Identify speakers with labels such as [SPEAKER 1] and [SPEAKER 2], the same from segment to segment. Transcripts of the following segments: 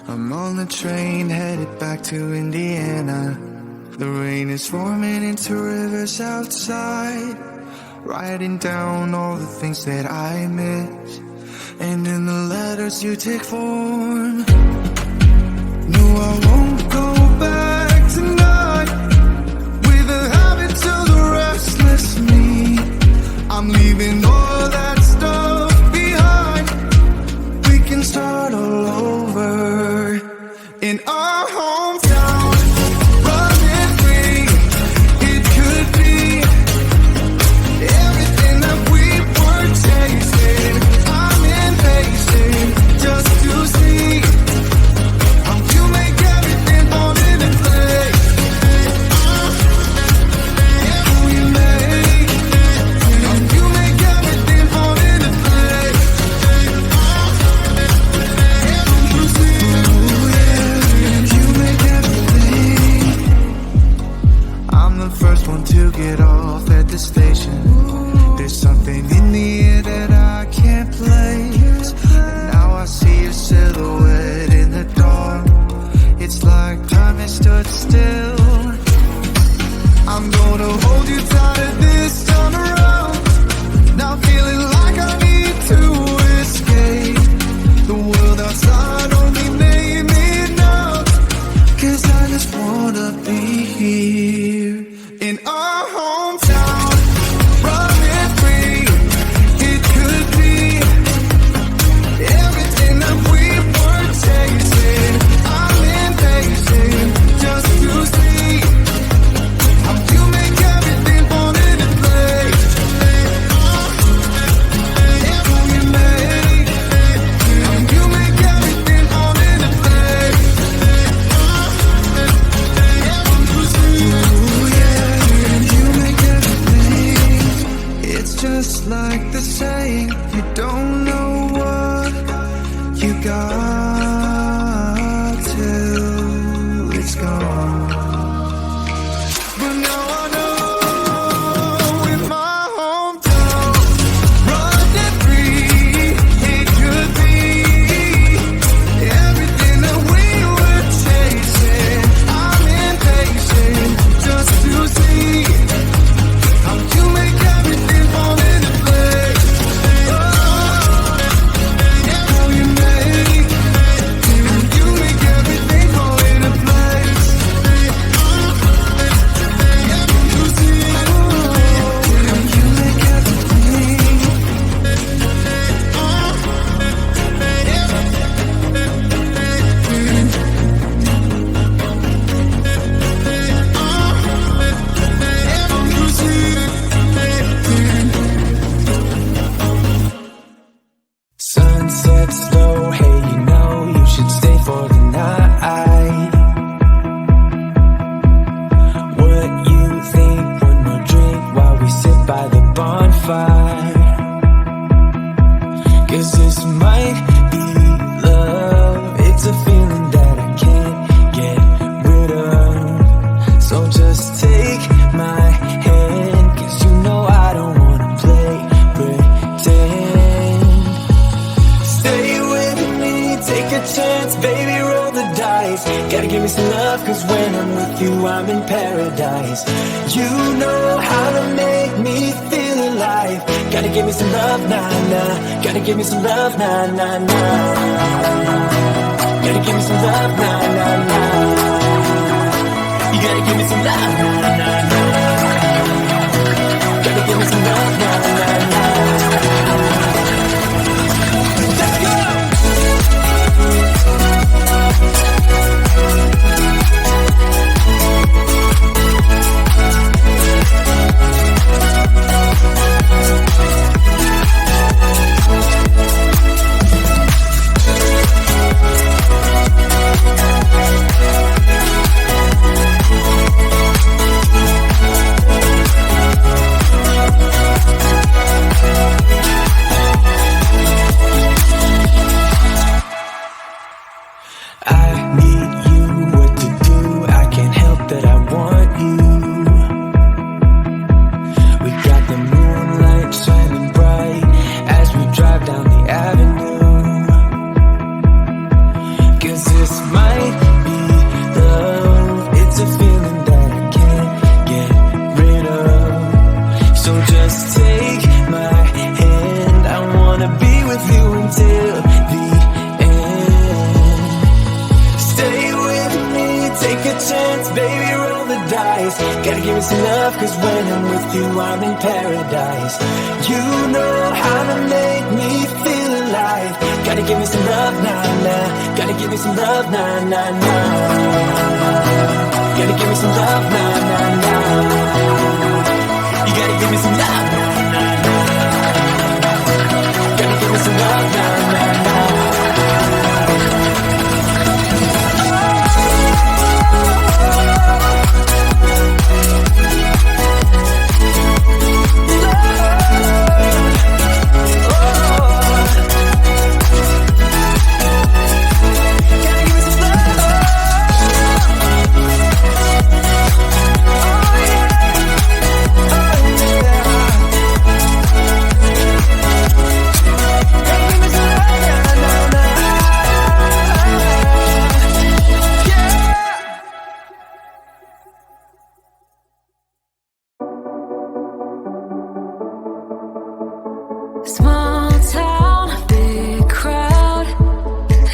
[SPEAKER 1] I'm on the train headed back to Indiana. The rain is forming into rivers outside, writing down all the things that I miss, and in the letters you take form. No, I won't go back tonight with the habits of the restless me. I'm leaving all that stuff behind. We can start all over in our hometown, running free. It could be everything that we were chasing. I'm impatient just to see how you make everything fall into place. How you make everything fall into place. I'm the first one to get off at the station. There's something in the air that I can't place, and now I see a silhouette in the dark. It's like time has stood still. I'm gonna hold you tighter this time around. Now feeling like I need to escape. The world outside only made me numb, 'cause I just wanna be here in our hometown, running free. It could be everything that we were chasing. I'm impatient just to see how you make everything fall into place. How you make everything fall into place. It's just like the saying, you don't know what you got till it's gone. But now I know in my hometown, running free, it could be everything that we were chasing. I'm impatient just to see how you make everything fall into place. How you make everything fall into place. You make
[SPEAKER 2] Sunset slow, hey, you know you should stay for the night. What you think? One more drink while we sit by the bonfire. 'Cause this might be love. It's a feeling that I can't get rid of. So just take my hand, 'cause you know I don't wanna play pretend. Stay with me, take a chance, baby, roll the dice. Gotta give me some love, 'cause when I'm with you, I'm in paradise. You know how to make me feel alive. Gotta give me some love, nah, nah. Gotta give me some love, nah, nah, nah. Gotta give me some love, nah, nah, nah. You gotta give me some love, nah, nah, nah. Gotta give me some love, nah, nah, nah. Let's go! paradise. Gotta give me some love, cause when I'm with you, I'm in paradise. You know how to make me feel alive. Gotta give me some love, nah, nah. Gotta give me some love, nah, nah, nah. Gotta give me some love, nah, nah, nah. You gotta give me some love, nah, nah, nah. Gotta give me some love, nah, nah, nah.
[SPEAKER 3] Small town, big crowd,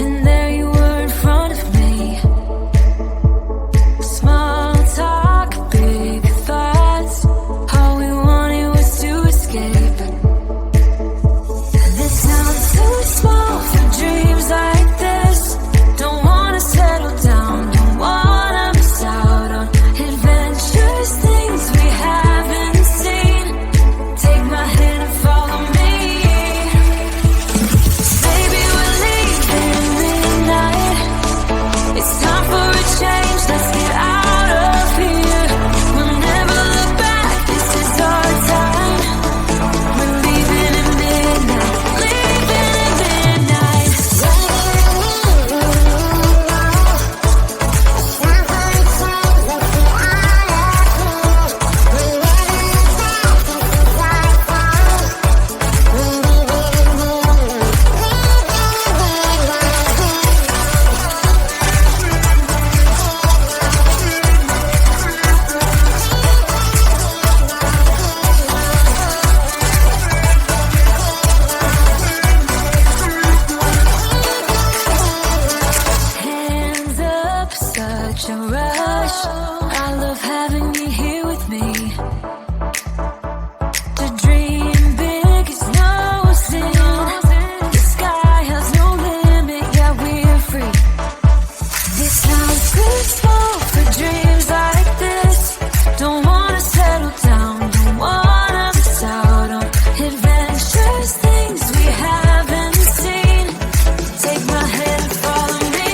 [SPEAKER 3] and there you were in front of me. Small talk, big thoughts, all we wanted was to escape. This sounds too small for dreams like this. Don't wanna settle down, don't wanna miss out on adventures, things we haven't seen. Take my hand and follow me. Such a rush. I love having you here with me. To dream big is no sin. The sky has no limit, yeah, we're free. This sounds too small for dreams like this. Don't wanna settle down, don't wanna miss out on adventures, things we haven't seen. Take my hand and follow me.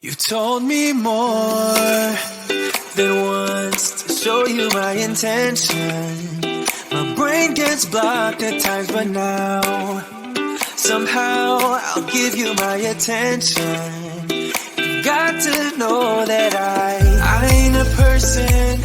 [SPEAKER 2] You told me more than once to show you my intention. My brain gets blocked at times, but now somehow I'll give you my attention. You got to know that I ain't a person